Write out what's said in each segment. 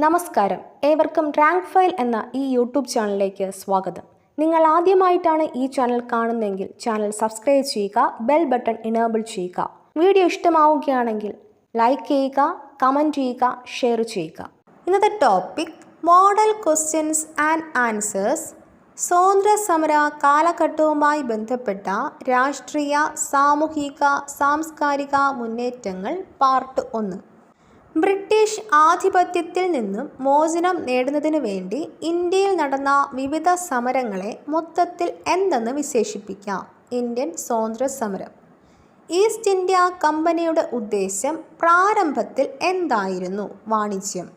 നമസ്കാരം, ഏവർക്കും rank file എന്ന ഈ യൂട്യൂബ് ചാനലിലേക്ക് സ്വാഗതം. നിങ്ങൾ ആദ്യമായിട്ടാണ് ഈ ചാനൽ കാണുന്നതെങ്കിൽ ചാനൽ സബ്സ്ക്രൈബ് ചെയ്യുക, ബെൽ ബട്ടൺ ഇനേബിൾ ചെയ്യുക. വീഡിയോ ഇഷ്ടമാവുകയാണെങ്കിൽ ലൈക്ക് ചെയ്യുക, കമൻറ്റ് ചെയ്യുക, ഷെയർ ചെയ്യുക. ഇന്നത്തെ topic model questions and answers. സ്വാതന്ത്ര്യ സമര കാലഘട്ടവുമായി ബന്ധപ്പെട്ട രാഷ്ട്രീയ, സാമൂഹിക, സാംസ്കാരിക മുന്നേറ്റങ്ങൾ പാർട്ട് 1. ബ്രിട്ടീഷ് ആധിപത്യത്തിൽ നിന്നും മോചനം നേടുന്നതിനു വേണ്ടി ഇന്ത്യയിൽ നടന്ന വിവിധ സമരങ്ങളെ മൊത്തത്തിൽ എന്തെന്ന് വിശേഷിപ്പിക്കാം? ഇന്ത്യൻ സ്വാതന്ത്ര്യ സമരം. ഈസ്റ്റ് ഇന്ത്യ കമ്പനിയുടെ ഉദ്ദേശ്യം പ്രാരംഭത്തിൽ എന്തായിരുന്നു? വാണിജ്യം.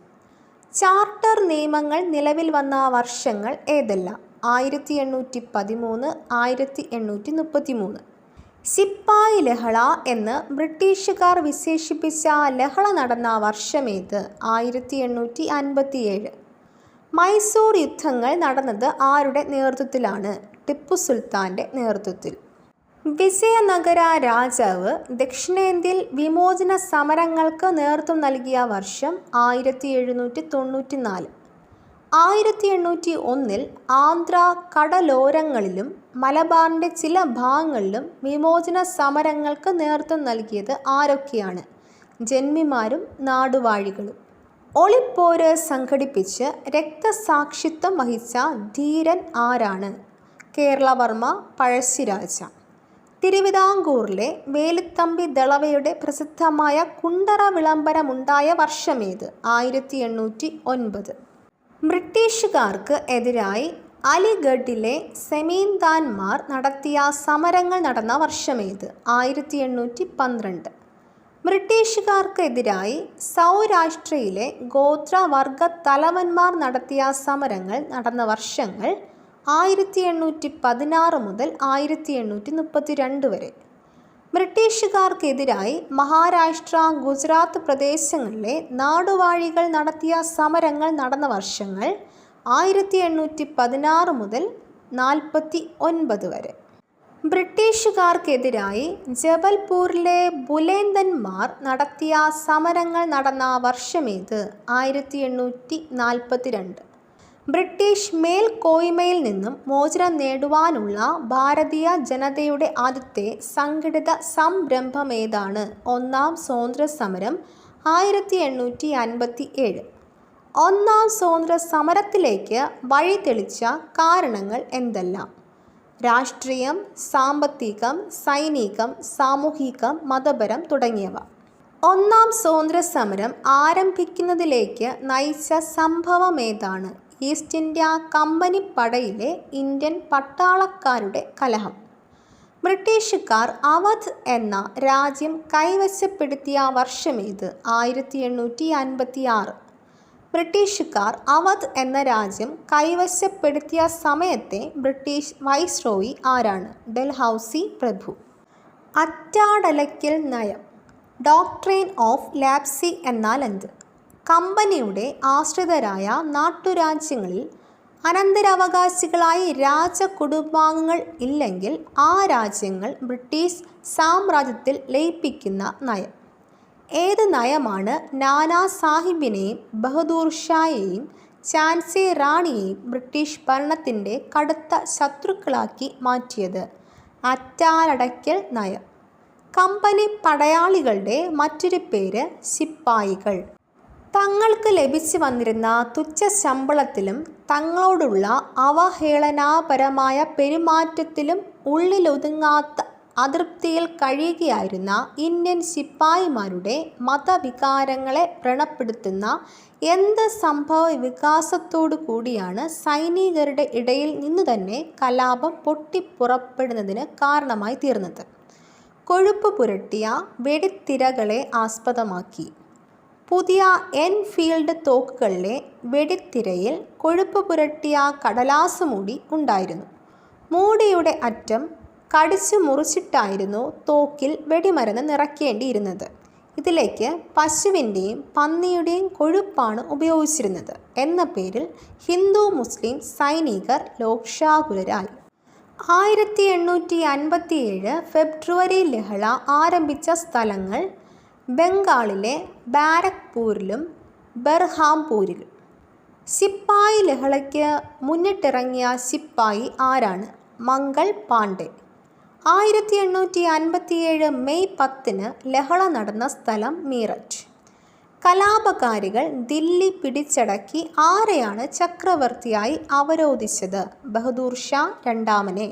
ചാർട്ടർ നിയമങ്ങൾ നിലവിൽ വന്ന വർഷങ്ങൾ ഏതെല്ലാം? 1813, 1833. സിപ്പായി ലഹള എന്ന് ബ്രിട്ടീഷുകാർ വിശേഷിപ്പിച്ച ലഹള നടന്ന വർഷമേത്? 1857. മൈസൂർ യുദ്ധങ്ങൾ നടന്നത് ആരുടെ നേതൃത്വത്തിലാണ്? ടിപ്പു സുൽത്താൻ്റെ നേതൃത്വത്തിൽ. വിജയനഗര രാജാവ് ദക്ഷിണേന്ത്യയിൽ വിമോചന സമരങ്ങൾക്ക് നേതൃത്വം നൽകിയ വർഷം 1794. 1801 ആന്ധ്ര കടലോരങ്ങളിലും മലബാറിൻ്റെ ചില ഭാഗങ്ങളിലും വിമോചന സമരങ്ങൾക്ക് നേതൃത്വം നൽകിയത് ആരൊക്കെയാണ്? ജന്മിമാരും നാടുവാഴികളും. ഒളിപ്പോര് സംഘടിപ്പിച്ച് രക്തസാക്ഷിത്വം വഹിച്ച ധീരൻ ആരാണ്? കേരളവർമ്മ പഴശ്ശിരാജ. തിരുവിതാംകൂറിലെ വേലുത്തമ്പി ദളവയുടെ പ്രസിദ്ധമായ കുണ്ടറ വിളംബരമുണ്ടായ വർഷമേത്? 1809. ബ്രിട്ടീഷുകാർക്ക് എതിരായി അലിഗഡിലെ സെമീന്ദാന്മാർ നടത്തിയ സമരങ്ങൾ നടന്ന വർഷമേത്? 1812. ബ്രിട്ടീഷുകാർക്ക് എതിരായി സൗരാഷ്ട്രയിലെ ഗോത്രവർഗ തലവന്മാർ നടത്തിയ സമരങ്ങൾ നടന്ന വർഷങ്ങൾ 1816 മുതൽ 1832 വരെ. ബ്രിട്ടീഷുകാർക്കെതിരായി മഹാരാഷ്ട്ര, ഗുജറാത്ത് പ്രദേശങ്ങളിലെ നാടുവാഴികൾ നടത്തിയ സമരങ്ങൾ നടന്ന വർഷങ്ങൾ 1816 മുതൽ 1849 വരെ. ബ്രിട്ടീഷുകാർക്കെതിരായി ജബൽപൂരിലെ ബുലേന്ദന്മാർ നടത്തിയ സമരങ്ങൾ നടന്ന വർഷമേത്? 1842. ബ്രിട്ടീഷ് മേൽക്കോയ്മയിൽ നിന്നും മോചനം നേടുവാനുള്ള ഭാരതീയ ജനതയുടെ ആദ്യത്തെ സംഘടിത സംരംഭമേതാണ്? ഒന്നാം സ്വാതന്ത്ര്യ സമരം 1857. ഒന്നാം സ്വാതന്ത്ര്യ സമരത്തിലേക്ക് വഴിതെളിച്ച കാരണങ്ങൾ എന്തെല്ലാം? രാഷ്ട്രീയം, സാമ്പത്തികം, സൈനികം, സാമൂഹികം, മതപരം തുടങ്ങിയവ. ഒന്നാം സ്വാതന്ത്ര്യ സമരം ആരംഭിക്കുന്നതിലേക്ക് നയിച്ച സംഭവമേതാണ്? ഈസ്റ്റ് ഇന്ത്യ കമ്പനി പടയിലെ ഇന്ത്യൻ പട്ടാളക്കാരുടെ കലഹം. ബ്രിട്ടീഷുകാർ അവധ് എന്ന രാജ്യം കൈവശപ്പെടുത്തിയ വർഷമേത്? 1856. ബ്രിട്ടീഷുകാർ അവധ് എന്ന രാജ്യം കൈവശപ്പെടുത്തിയ സമയത്തെ ബ്രിട്ടീഷ് വൈസ്രോയി ആരാണ്? ഡൽഹൗസി പ്രഭു. അറ്റാടലയ്ക്കൽ നയം, ഡോക്ട്രിൻ ഓഫ് ലാപ്സി എന്നാൽ എന്ത്? കമ്പനിയുടെ ആശ്രിതരായ നാട്ടുരാജ്യങ്ങളിൽ അനന്തരാവകാശികളായി രാജകുടുംബാംഗങ്ങൾ ഇല്ലെങ്കിൽ ആ രാജ്യങ്ങൾ ബ്രിട്ടീഷ് സാമ്രാജ്യത്തിൽ ലയിപ്പിക്കുന്ന നയം. ഏത് നയമാണ് നാനാ സാഹിബിനെയും ബഹദൂർ ഷായെയും ഝാൻസി റാണിയെയും ബ്രിട്ടീഷ് ഭരണത്തിൻ്റെ കടുത്ത ശത്രുക്കളാക്കി മാറ്റിയത്? അറ്റാലടയ്ക്കൽ നയം. കമ്പനി പടയാളികളുടെ മറ്റൊരു പേര് സിപ്പായികൾ. തങ്ങൾക്ക് ലഭിച്ചു വന്നിരുന്ന തുച്ഛ ശമ്പളത്തിലും തങ്ങളോടുള്ള അവഹേളനാപരമായ പെരുമാറ്റത്തിലും ഉള്ളിലൊതുങ്ങാത്ത അതൃപ്തിയിൽ കഴിയുകയായിരുന്ന ഇന്ത്യൻ സിപ്പായിമാരുടെ മതവികാരങ്ങളെ വ്രണപ്പെടുത്തുന്ന എന്ത് സംഭവ വികാസത്തോടു കൂടിയാണ് സൈനികരുടെ ഇടയിൽ നിന്നു തന്നെ കലാപം പൊട്ടിപ്പുറപ്പെടുന്നതിന് കാരണമായി തീർന്നത്? കൊഴുപ്പ് പുരട്ടിയ വെടിത്തിരകളെ ആസ്പദമാക്കി. പുതിയ എൻഫീൽഡ് തോക്കുകളിലെ വെടിത്തിരയിൽ കൊഴുപ്പ് പുരട്ടിയ കടലാസ് മൂടി ഉണ്ടായിരുന്നു. മൂടിയുടെ അറ്റം കടിച്ചു മുറിച്ചിട്ടായിരുന്നു തോക്കിൽ വെടിമരുന്ന് നിറയ്ക്കേണ്ടിയിരുന്നത്. ഇതിലേക്ക് പശുവിൻ്റെയും പന്നിയുടെയും കൊഴുപ്പാണ് ഉപയോഗിച്ചിരുന്നത് എന്ന പേരിൽ ഹിന്ദു മുസ്ലിം സൈനികർ ലോക്ഷാകുലരായി. 1857 ഫെബ്രുവരി ലഹള ആരംഭിച്ച സ്ഥലങ്ങൾ ബംഗാളിലെ ബാരക്പൂരിലും ബർഹാംപൂരിൽ. സിപ്പായി ലഹളയ്ക്ക് മുന്നിട്ടിറങ്ങിയ സിപ്പായി ആരാണ്? മംഗൾ പാണ്ഡെ. 1857 മെയ് 10 ലഹള നടന്ന സ്ഥലം മീററ്റ്. കലാപകാരികൾ ദില്ലി പിടിച്ചടക്കി ആരെയാണ് ചക്രവർത്തിയായി അവരോധിച്ചത്? ബഹദൂർ ഷാ രണ്ടാമനെ.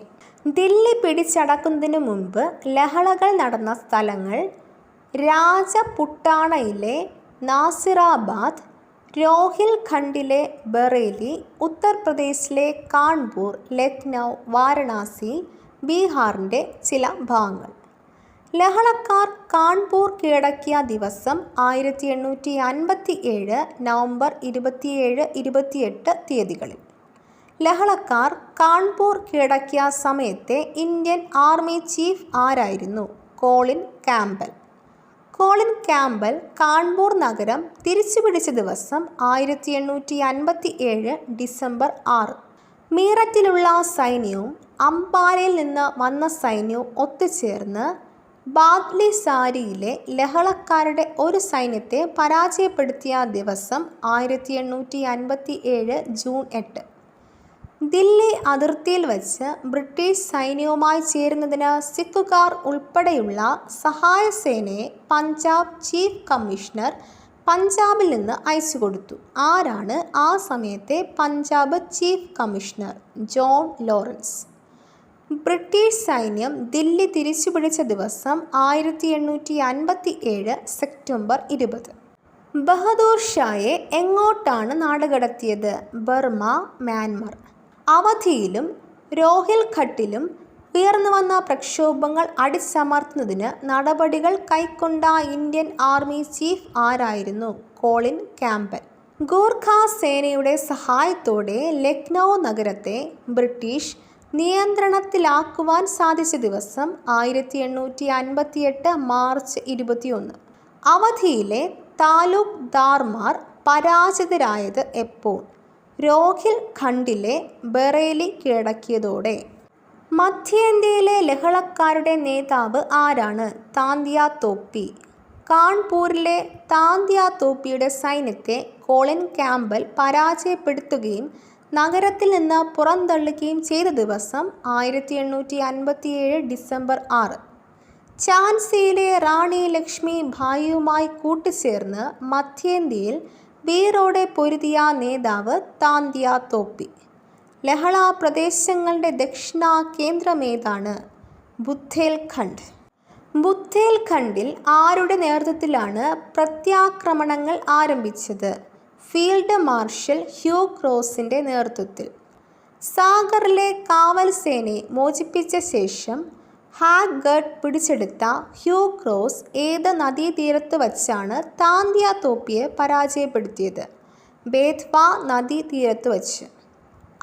ദില്ലി പിടിച്ചടക്കുന്നതിനു മുൻപ് ലഹളകൾ നടന്ന സ്ഥലങ്ങൾ രാജപുട്ടാണയിലെ നാസിറാബാദ്, രോഹിൽഖണ്ഡിലെ ബറേലി, ഉത്തർപ്രദേശിലെ കാൺപൂർ, ലക്നൗ, വാരണാസി, ബീഹാറിൻ്റെ ചില ഭാഗങ്ങൾ. ലഹളക്കാർ കാൺപൂർ കീഴടക്കിയ ദിവസം 1857 നവംബർ 27-28 തീയതികളിൽ. ലഹളക്കാർ കാൺപൂർ കീഴടക്കിയ സമയത്തെ ഇന്ത്യൻ ആർമി ചീഫ് ആരായിരുന്നു? Colin Campbell. Colin Campbell Kanpur നഗരം തിരിച്ചുപിടിച്ച ദിവസം 1857 ഡിസംബർ 6. മീററ്റിലുള്ള സൈന്യവും അംബാലയിൽ നിന്ന് വന്ന സൈന്യവും ഒത്തുചേർന്ന് ബാഗ്ലിസാരിയിലെ ലഹളക്കാരുടെ ഒരു സൈന്യത്തെ പരാജയപ്പെടുത്തിയ ദിവസം 1857 ജൂൺ 8. ദില്ലി അതിർത്തിയിൽ വച്ച് ബ്രിട്ടീഷ് സൈന്യവുമായി ചേരുന്നതിന് സിഖുകാർ ഉൾപ്പെടെയുള്ള സഹായസേനയെ പഞ്ചാബ് ചീഫ് കമ്മീഷണർ പഞ്ചാബിൽ നിന്ന് അയച്ചുകൊടുത്തു. ആരാണ് ആ സമയത്തെ Punjab chief commissioner? John Lawrence. British സൈന്യം ദില്ലി തിരിച്ചുപിടിച്ച ദിവസം 1857 സെപ്റ്റംബർ 20. ബഹദൂർ ഷായെ എങ്ങോട്ടാണ് നാടുകടത്തിയത്? Burma, Myanmar. അവധിയിലും രോഹിൽഖട്ടിലും ഉയർന്നു വന്ന പ്രക്ഷോഭങ്ങൾ അടിച്ചമർത്തുന്നതിന് നടപടികൾ കൈക്കൊണ്ട ഇന്ത്യൻ ആർമി ചീഫ് ആരായിരുന്നു? Colin Campbell. ഗൂർഖ സേനയുടെ സഹായത്തോടെ ലക്നൗ നഗരത്തെ ബ്രിട്ടീഷ് നിയന്ത്രണത്തിലാക്കുവാൻ സാധിച്ച ദിവസം 1858 മാർച്ച് 21. അവധിയിലെ താലൂക്ക് ദാർമാർ പരാജിതരായത് എപ്പോൾ? രോഹിൽഖണ്ഡിലെ ബറേലി കീഴടക്കിയതോടെ. മധ്യേന്ത്യയിലെ ലഹളക്കാരുടെ നേതാവ് ആരാണ്? താന്തിയ തോപ്പി. കാൺപൂരിലെ താന്തിയ തോപ്പിയുടെ സൈന്യത്തെ കോളിൻ ക്യാമ്പൽ പരാജയപ്പെടുത്തുകയും നഗരത്തിൽ നിന്ന് പുറന്തള്ളുകയും ചെയ്ത ദിവസം 1857 ഡിസംബർ 6. ഝാൻസിയിലെ റാണി ലക്ഷ്മി ഭായിയുമായി കൂട്ടുചേർന്ന് മധ്യേന്ത്യയിൽ വീറോടെ പൊരുതിയ നേതാവ് താന്തിയ തോപ്പി. ലഹള പ്രദേശങ്ങളുടെ ദക്ഷിണ കേന്ദ്രമേതാണ്? ബുദ്ദേൽഖണ്ഡ്. ബുദ്ദേൽഖണ്ഡിൽ ആരുടെ നേതൃത്വത്തിലാണ് പ്രത്യാക്രമണങ്ങൾ ആരംഭിച്ചത്? ഫീൽഡ് മാർഷൽ ഹ്യൂ ക്രോസിൻ്റെ നേതൃത്വത്തിൽ. സാഗറിലെ കാവൽ സേനയെ മോചിപ്പിച്ച ശേഷം ഹാഗഡ് പിടിച്ചെടുത്ത ഹ്യൂ ക്രോസ് ഏത് നദീതീരത്ത് വച്ചാണ് താന്തിയ തോപ്പിയെ പരാജയപ്പെടുത്തിയത്? ബേത്വ നദീതീരത്ത് വച്ച്.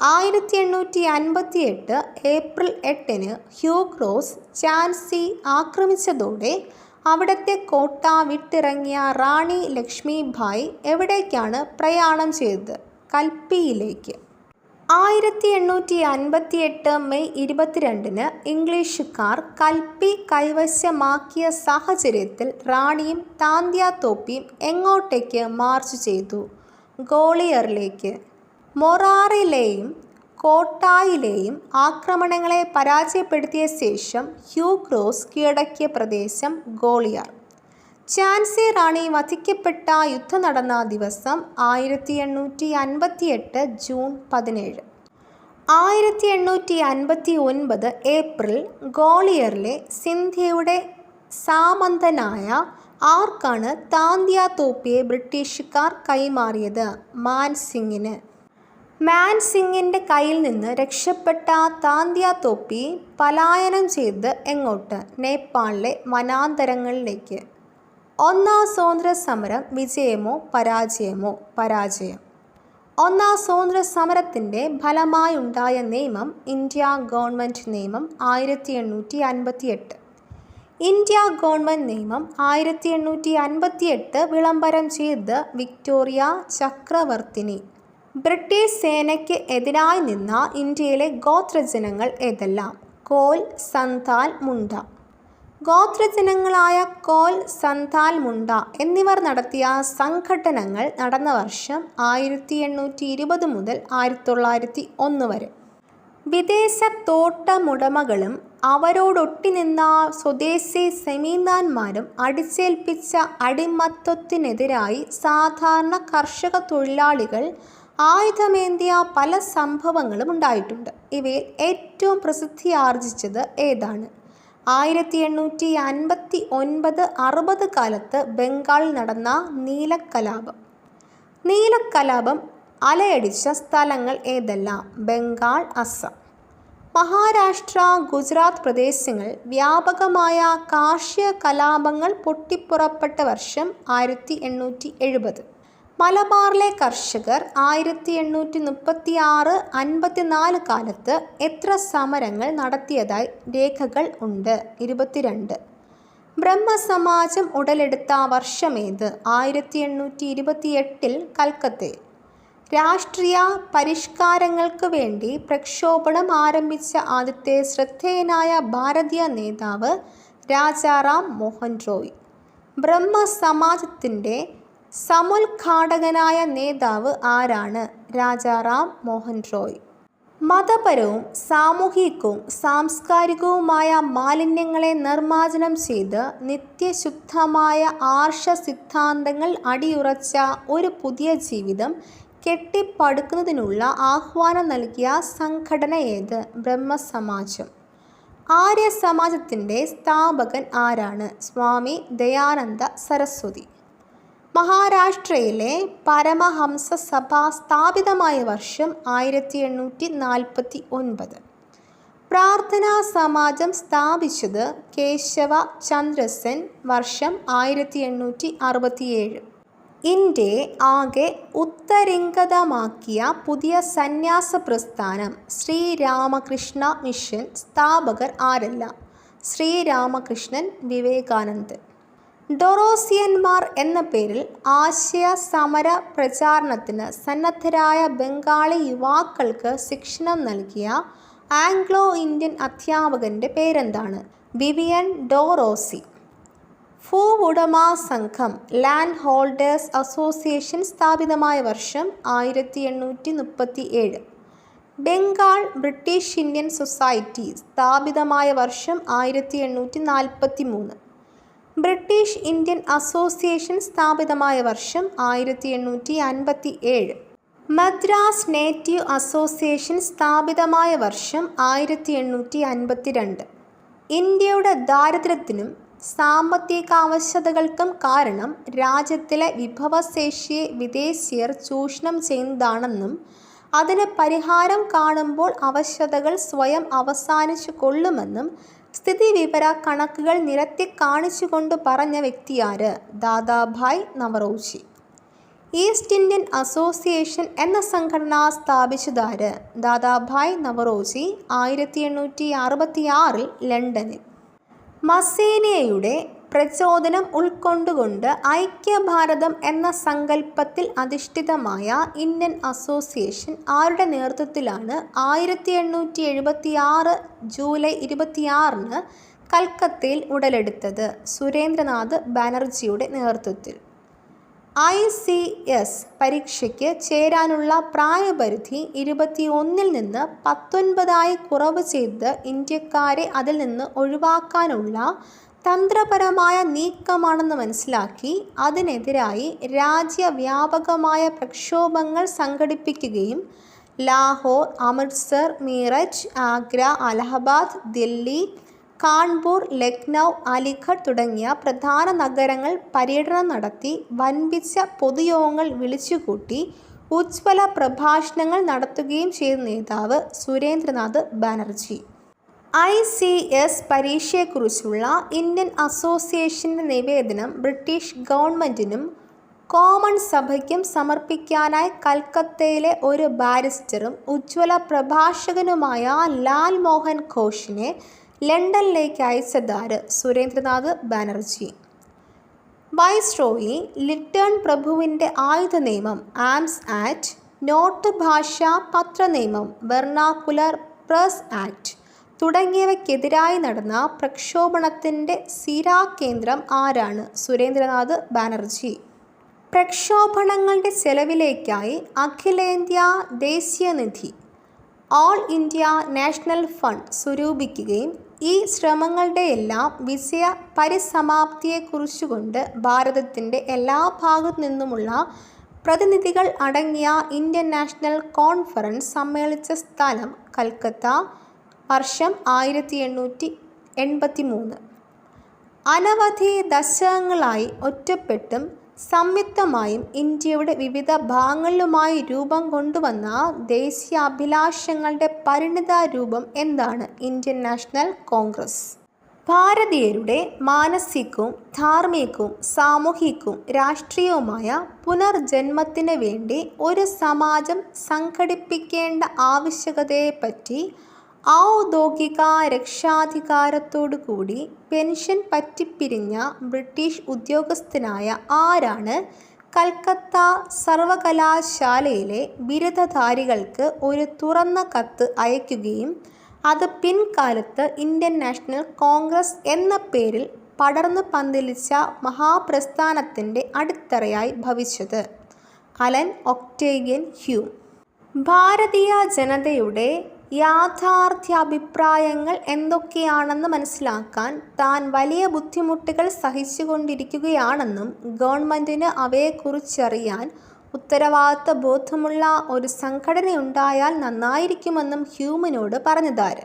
1858 ഏപ്രിൽ 8 ഹ്യൂ ക്രോസ് ഝാൻസി ആക്രമിച്ചതോടെ അവിടത്തെ കോട്ട വിട്ടിറങ്ങിയ റാണി ലക്ഷ്മി ഭായ് എവിടേക്കാണ് പ്രയാണം ചെയ്തത്? കൽപ്പിയിലേക്ക്. 1858 മെയ് 22 ഇംഗ്ലീഷുകാർ കൽപ്പി കൈവശമാക്കിയ സാഹചര്യത്തിൽ റാണിയും താന്തിയ തോപ്പിയും എങ്ങോട്ടേക്ക് മാർച്ച് ചെയ്തു? ഗ്വാളിയറിലേക്ക്. മൊറാറിലെയും കോട്ടായിലെയും ആക്രമണങ്ങളെ പരാജയപ്പെടുത്തിയ ശേഷം ഹ്യൂ ക്രോസ് കീഴടക്കിയ പ്രദേശം ഗ്വാളിയർ. ഝാൻസി റാണി വധിക്കപ്പെട്ട യുദ്ധം നടന്ന ദിവസം 1858 ജൂൺ 17. 1859 ഏപ്രിൽ ഗ്വാളിയറിലെ സിന്ധ്യയുടെ സാമന്തനായ ആർക്കാണ് താന്തിയ തോപ്പിയെ ബ്രിട്ടീഷുകാർ കൈമാറിയത്? മാൻ സിംഗിന്. മാൻ സിംഗിൻ്റെ കയ്യിൽ നിന്ന് രക്ഷപ്പെട്ട താന്തിയ തോപ്പി പലായനം ചെയ്ത് എങ്ങോട്ട്? നേപ്പാളിലെ വനാന്തരങ്ങളിലേക്ക്. ഒന്നാം സ്വാതന്ത്ര്യ സമരം വിജയമോ പരാജയമോ? പരാജയം. ഒന്നാം സ്വാതന്ത്ര്യ സമരത്തിൻ്റെ ഫലമായുണ്ടായ നിയമം ഇന്ത്യ ഗവൺമെൻറ് നിയമം 1858. ഇന്ത്യ ഗവൺമെൻറ് നിയമം 1858 വിളംബരം ചെയ്ത് വിക്ടോറിയ ചക്രവർത്തിനി. ബ്രിട്ടീഷ് സേനയ്ക്ക് എതിരായി നിന്ന ഇന്ത്യയിലെ ഗോത്രജനങ്ങൾ ഏതെല്ലാം? കോൽ, സന്താൽ, മുണ്ട. ഗോത്രജനങ്ങളായ കോൽ, സന്താൽ, മുണ്ട എന്നിവർ നടത്തിയ സംഘട്ടനങ്ങൾ നടന്ന വർഷം 1820 മുതൽ 1901 വരെ. വിദേശ തോട്ടമുടമകളും അവരോടൊട്ടിനിന്ന സ്വദേശി സെമീന്ദാന്മാരും അടിച്ചേൽപ്പിച്ച അടിമത്തത്തിനെതിരായി സാധാരണ കർഷക തൊഴിലാളികൾ ആയുധമേന്തിയ പല സംഭവങ്ങളും ഉണ്ടായിട്ടുണ്ട്. ഇവയിൽ ഏറ്റവും പ്രസിദ്ധിയാർജിച്ചത് ഏതാണ്? 1859-60 കാലത്ത് ബംഗാളിൽ നടന്ന നീലക്കലാപം. നീലക്കലാപം അലയടിച്ച സ്ഥലങ്ങൾ ഏതെല്ലാം? ബംഗാൾ, അസം. മഹാരാഷ്ട്ര, ഗുജറാത്ത് പ്രദേശങ്ങളിൽ വ്യാപകമായ കാർഷിക കലാപങ്ങൾ പൊട്ടിപ്പുറപ്പെട്ട വർഷം 1870. മലബാറിലെ കർഷകർ 1836-54 കാലത്ത് എത്ര സമരങ്ങൾ നടത്തിയതായി രേഖകൾ ഉണ്ട്? 22. ബ്രഹ്മസമാജം ഉടലെടുത്ത വർഷമേത്? 1828 കൽക്കത്തയിൽ. രാഷ്ട്രീയ പരിഷ്കാരങ്ങൾക്ക് വേണ്ടി പ്രക്ഷോഭണം ആരംഭിച്ച ആദ്യത്തെ ശ്രദ്ധേയനായ ഭാരതീയ നേതാവ് രാജാറാം മോഹൻ റോയ്. ബ്രഹ്മസമാജത്തിൻ്റെ സമുദ്ഘാടകനായ നേതാവ് ആരാണ്? രാജാറാം മോഹൻ റോയ്. മതപരവും സാമൂഹികവും സാംസ്കാരികവുമായ മാലിന്യങ്ങളെ നിർമ്മാർജ്ജനം ചെയ്ത് നിത്യശുദ്ധമായ ആർഷ സിദ്ധാന്തങ്ങൾ അടിയുറച്ച ഒരു പുതിയ ജീവിതം കെട്ടിപ്പടുക്കുന്നതിനുള്ള ആഹ്വാനം നൽകിയ സംഘടന ഏത്? ബ്രഹ്മസമാജം. ആര്യ സമാജത്തിൻ്റെ സ്ഥാപകൻ ആരാണ്? സ്വാമി ദയാനന്ദ സരസ്വതി. മഹാരാഷ്ട്രയിലെ പരമഹംസ സഭ സ്ഥാപിതമായ വർഷം 1849. പ്രാർത്ഥനാ സമാജം സ്ഥാപിച്ചത് കേശവ ചന്ദ്രസെൻ. വർഷം 1867. ഇന്ത്യയെ ആകെ ഉത്തരിംഗതമാക്കിയ പുതിയ സന്യാസ പ്രസ്ഥാനം ശ്രീരാമകൃഷ്ണ മിഷൻ. സ്ഥാപകർ ആരെല്ലാം? ശ്രീരാമകൃഷ്ണൻ, വിവേകാനന്ദൻ. ഡൊറോസിയന്മാർ എന്ന പേരിൽ ആശയ സമര പ്രചാരണത്തിന് സന്നദ്ധരായ ബംഗാളി യുവാക്കൾക്ക് ശിക്ഷണം നൽകിയ ആംഗ്ലോ ഇന്ത്യൻ അധ്യാപകൻ്റെ പേരെന്താണ്? വിവിയൻ ഡൊറോസി. ഭൂവുടമ സംഘം ലാൻഡ് ഹോൾഡേഴ്സ് അസോസിയേഷൻ സ്ഥാപിതമായ വർഷം 1837. ബംഗാൾ ബ്രിട്ടീഷ് ഇന്ത്യൻ സൊസൈറ്റി സ്ഥാപിതമായ വർഷം 1843. ബ്രിട്ടീഷ് ഇന്ത്യൻ അസോസിയേഷൻ സ്ഥാപിതമായ വർഷം 1857. മദ്രാസ് നേറ്റീവ് അസോസിയേഷൻ സ്ഥാപിതമായ വർഷം 1852. ഇന്ത്യയുടെ ദാരിദ്ര്യത്തിനും സാമ്പത്തിക ആവശ്യകതകൾക്കും കാരണം രാജ്യത്തിലെ വിഭവശേഷിയെ വിദേശീയർ ചൂഷണം ചെയ്യുന്നതാണെന്നും അതിന് പരിഹാരം കാണുമ്പോൾ ആവശ്യകതകൾ സ്വയം അവസാനിച്ചു കൊള്ളുമെന്നും സ്ഥിതിവിവര കണക്കുകൾ നിരത്തി കാണിച്ചുകൊണ്ട് പറഞ്ഞ വ്യക്തിയാര്? Dadabhai Naoroji. East Indian Association എന്ന സംഘടന സ്ഥാപിച്ചതാര്? ദാദാഭായ് നവറോജി. 1866 ലണ്ടനിൽ. മസേനയുടെ പ്രചോദനം ഉൾക്കൊണ്ടുകൊണ്ട് ഐക്യഭാരതം എന്ന സങ്കല്പത്തിൽ അധിഷ്ഠിതമായ ഇന്ത്യൻ അസോസിയേഷൻ ആരുടെ നേതൃത്വത്തിലാണ് 1876 ജൂലൈ 26 കൽക്കത്തയിൽ ഉടലെടുത്തത്? സുരേന്ദ്രനാഥ് ബാനർജിയുടെ നേതൃത്വത്തിൽ. ICS പരീക്ഷയ്ക്ക് ചേരാനുള്ള പ്രായപരിധി 21 നിന്ന് 19 കുറവ് ചെയ്ത് ഇന്ത്യക്കാരെ അതിൽ നിന്ന് ഒഴിവാക്കാനുള്ള തന്ത്രപരമായ നീക്കമാണെന്ന് മനസ്സിലാക്കി അതിനെതിരായി രാജ്യവ്യാപകമായ പ്രക്ഷോഭങ്ങൾ സംഘടിപ്പിക്കുകയും ലാഹോർ, അമൃത്സർ, മീററ്റ്, ആഗ്ര, അലഹബാദ്, ദില്ലി, കാൺപൂർ, ലക്നൗ, അലിഗഡ് തുടങ്ങിയ പ്രധാന നഗരങ്ങൾ പര്യടനം നടത്തി വൻപിച്ച പൊതുയോഗങ്ങൾ വിളിച്ചുകൂട്ടി ഉജ്ജ്വല പ്രഭാഷണങ്ങൾ നടത്തുകയും ചെയ്ത നേതാവ് സുരേന്ദ്രനാഥ് ബാനർജി. ICS പരീക്ഷയെക്കുറിച്ചുള്ള ഇന്ത്യൻ അസോസിയേഷൻ്റെ നിവേദനം ബ്രിട്ടീഷ് ഗവൺമെൻറ്റിനും കോമൺ സഭയ്ക്കും സമർപ്പിക്കാനായി കൽക്കത്തയിലെ ഒരു ബാരിസ്റ്ററും ഉജ്ജ്വല പ്രഭാഷകനുമായ ലാൽ മോഹൻ ഘോഷിനെ ലണ്ടനിലേക്ക് അയച്ചതാര്? സുരേന്ദ്രനാഥ് ബാനർജി. വൈസ്രോയി ലിറ്റൺ പ്രഭുവിൻ്റെ ആയുധ നിയമം ആംസ് ആക്ട്, നോട്ട് ഭാഷാ പത്ര നിയമം വെർണാക്കുലർ പ്രസ് ആക്ട് തുടങ്ങിയവയ്ക്കെതിരായി നടന്ന പ്രക്ഷോഭണത്തിൻ്റെ സിരാകേന്ദ്രം ആരാണ്? സുരേന്ദ്രനാഥ് ബാനർജി. പ്രക്ഷോഭണങ്ങളുടെ ചെലവിലേക്കായി അഖിലേന്ത്യാ ദേശീയ നിധി ഓൾ ഇന്ത്യ നാഷണൽ ഫണ്ട് സ്വരൂപിക്കുകയും ഈ ശ്രമങ്ങളുടെയെല്ലാം വിജയ പരിസമാപ്തിയെക്കുറിച്ചുകൊണ്ട് ഭാരതത്തിൻ്റെ എല്ലാ ഭാഗത്തു നിന്നുമുള്ള പ്രതിനിധികൾ അടങ്ങിയ ഇന്ത്യൻ നാഷണൽ കോൺഫറൻസ് സമ്മേളിച്ച സ്ഥലം കൽക്കത്ത. വർഷം 1883. അനവധി ദശകങ്ങളായി ഒറ്റപ്പെട്ടും സംയുക്തമായും ഇന്ത്യയുടെ വിവിധ ഭാഗങ്ങളിലുമായി രൂപം കൊണ്ടുവന്ന ദേശീയാഭിലാഷങ്ങളുടെ പരിണിത രൂപം എന്താണ്? Indian national Congress. ഭാരതീയരുടെ മാനസികവും ധാർമ്മികവും സാമൂഹികവും രാഷ്ട്രീയവുമായ പുനർജന്മത്തിന് വേണ്ടി ഒരു സമാജം സംഘടിപ്പിക്കേണ്ട ആവശ്യകതയെപ്പറ്റി ഔദ്യോഗിക രക്ഷാധികാരത്തോടുകൂടി പെൻഷൻ പറ്റിപ്പിരിഞ്ഞ ബ്രിട്ടീഷ് ഉദ്യോഗസ്ഥനായ ആരാണ് കൽക്കത്ത സർവകലാശാലയിലെ ബിരുദധാരികൾക്ക് ഒരു തുറന്ന കത്ത് അയക്കുകയും അത് പിൻകാലത്ത് ഇന്ത്യൻ നാഷണൽ കോൺഗ്രസ് എന്ന പേരിൽ പടർന്നു പന്തലിച്ച മഹാപ്രസ്ഥാനത്തിൻ്റെ അടിത്തറയായി ഭവിച്ചത്? Allan Octavian Hume. ഭാരതീയ ജനതയുടെ യാഥാർത്ഥ്യാഭിപ്രായങ്ങൾ എന്തൊക്കെയാണെന്ന് മനസ്സിലാക്കാൻ താൻ വലിയ ബുദ്ധിമുട്ടുകൾ സഹിച്ചുകൊണ്ടിരിക്കുകയാണെന്നും ഗവൺമെൻറ്റിന് അവയെക്കുറിച്ചറിയാൻ ഉത്തരവാദിത്ത ബോധമുള്ള ഒരു സംഘടനയുണ്ടായാൽ നന്നായിരിക്കുമെന്നും ഹ്യൂമിനോട് പറഞ്ഞതാര്?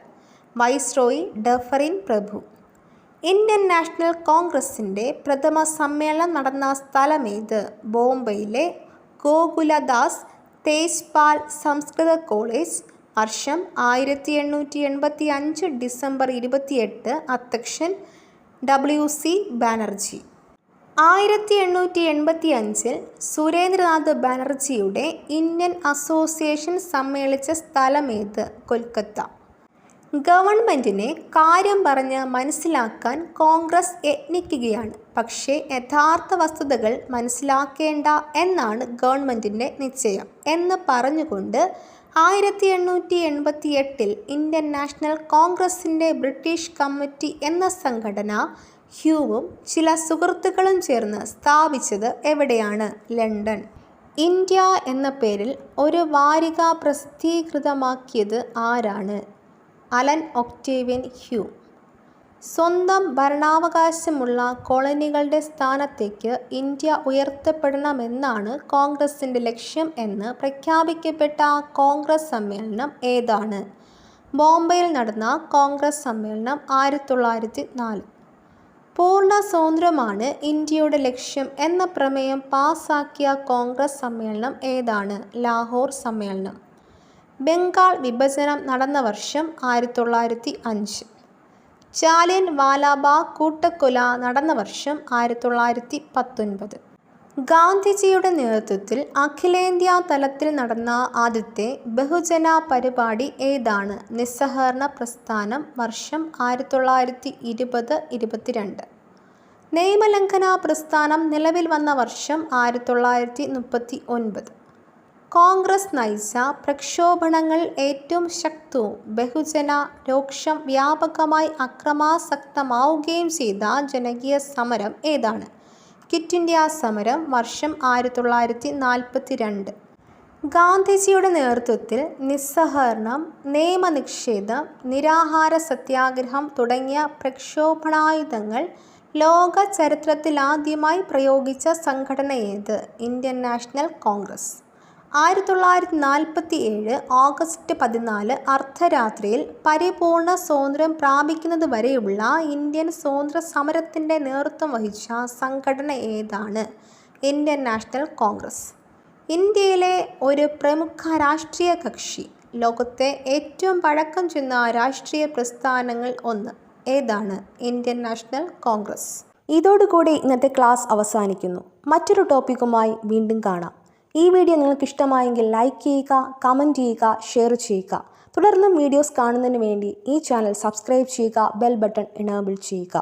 വൈസ്രോയി ഡഫറിൻ പ്രഭു. ഇന്ത്യൻ നാഷണൽ കോൺഗ്രസിൻ്റെ പ്രഥമ സമ്മേളനം നടന്ന സ്ഥലമേത്? ബോംബെയിലെ ഗോകുലദാസ് തേജ്പാൽ സംസ്കൃത കോളേജ്. വർഷം 1885 ഡിസംബർ 28. അധ്യക്ഷൻ WC ബാനർജി. 1885 സുരേന്ദ്രനാഥ് ബാനർജിയുടെ ഇന്ത്യൻ അസോസിയേഷൻ സമ്മേളിച്ച സ്ഥലമേത്? കൊൽക്കത്ത. ഗവൺമെൻറ്റിനെ കാര്യം പറഞ്ഞ് മനസ്സിലാക്കാൻ കോൺഗ്രസ് യത്നിക്കുകയാണ്. പക്ഷേ യഥാർത്ഥ വസ്തുതകൾ മനസ്സിലാക്കേണ്ട എന്നാണ് ഗവൺമെൻറ്റിൻ്റെ നിശ്ചയം എന്ന് പറഞ്ഞുകൊണ്ട് 1888 ഇന്ത്യൻ നാഷണൽ കോൺഗ്രസിൻ്റെ ബ്രിട്ടീഷ് കമ്മിറ്റി എന്ന സംഘടന ഹ്യൂവും ചില സുഹൃത്തുക്കളും ചേർന്ന് സ്ഥാപിച്ചത് എവിടെയാണ്? ലണ്ടൻ. ഇന്ത്യ എന്ന പേരിൽ ഒരു വാരിക പ്രസിദ്ധീകൃതമാക്കിയത് ആരാണ്? Allan Octavian Hume. സ്വന്തം ഭരണാവകാശമുള്ള കോളനികളുടെ സ്ഥാനത്തേക്ക് ഇന്ത്യ ഉയർത്തപ്പെടണമെന്നാണ് കോൺഗ്രസിൻ്റെ ലക്ഷ്യം എന്ന് പ്രഖ്യാപിക്കപ്പെട്ട കോൺഗ്രസ് സമ്മേളനം ഏതാണ്? ബോംബെയിൽ നടന്ന കോൺഗ്രസ് സമ്മേളനം 1904. പൂർണ്ണ സ്വാതന്ത്ര്യമാണ് ഇന്ത്യയുടെ ലക്ഷ്യം എന്ന പ്രമേയം പാസാക്കിയ കോൺഗ്രസ് സമ്മേളനം ഏതാണ്? ലാഹോർ സമ്മേളനം. ബംഗാൾ വിഭജനം നടന്ന വർഷം 1905. ജാലിയൻ വാലാബാഗ് കൂട്ടക്കൊല നടന്ന വർഷം 1919. ഗാന്ധിജിയുടെ നേതൃത്വത്തിൽ അഖിലേന്ത്യാ തലത്തിൽ നടന്ന ആദ്യത്തെ ബഹുജന പരിപാടി ഏതാണ്? നിസ്സഹകരണ പ്രസ്ഥാനം. വർഷം 1920-22. നിയമലംഘന പ്രസ്ഥാനം നിലവിൽ വന്ന വർഷം 1939. കോൺഗ്രസ് നയിച്ച പ്രക്ഷോഭണങ്ങളിൽ ഏറ്റവും ശക്തവും ബഹുജന രോക്ഷം വ്യാപകമായി അക്രമാസക്തമാവുകയും ചെയ്ത ജനകീയ സമരം ഏതാണ്? ക്വിറ്റ് ഇന്ത്യ സമരം. വർഷം 1942. ഗാന്ധിജിയുടെ നേതൃത്വത്തിൽ നിസ്സഹകരണം, നിയമനിഷേധം, നിരാഹാര സത്യാഗ്രഹം തുടങ്ങിയ പ്രക്ഷോഭണായുധങ്ങൾ ലോക ചരിത്രത്തിലാദ്യമായി പ്രയോഗിച്ച സംഘടന ഏത്? Indian national Congress. 1947 ഓഗസ്റ്റ് 14 അർദ്ധരാത്രിയിൽ പരിപൂർണ സ്വാതന്ത്ര്യം പ്രാപിക്കുന്നത് വരെയുള്ള ഇന്ത്യൻ സ്വാതന്ത്ര്യ സമരത്തിൻ്റെ നേതൃത്വം വഹിച്ച സംഘടന ഏതാണ്? Indian national Congress. ഇന്ത്യയിലെ ഒരു പ്രമുഖ രാഷ്ട്രീയ കക്ഷി. ലോകത്തെ ഏറ്റവും പഴക്കം ചെന്ന രാഷ്ട്രീയ പ്രസ്ഥാനങ്ങൾ ഒന്ന് ഏതാണ്? Indian national Congress. ഇതോടുകൂടി ഇന്നത്തെ ക്ലാസ് അവസാനിക്കുന്നു. മറ്റൊരു ടോപ്പിക്കുമായി വീണ്ടും കാണാം. ഈ വീഡിയോ നിങ്ങൾക്ക് ഇഷ്ടമായെങ്കിൽ ലൈക്ക് ചെയ്യുക, കമൻറ്റ് ചെയ്യുക, ഷെയർ ചെയ്യുക. തുടർന്നും വീഡിയോസ് കാണുന്നതിന് വേണ്ടി ഈ ചാനൽ സബ്സ്ക്രൈബ് ചെയ്യുക, ബെൽ ബട്ടൺ എനേബിൾ ചെയ്യുക.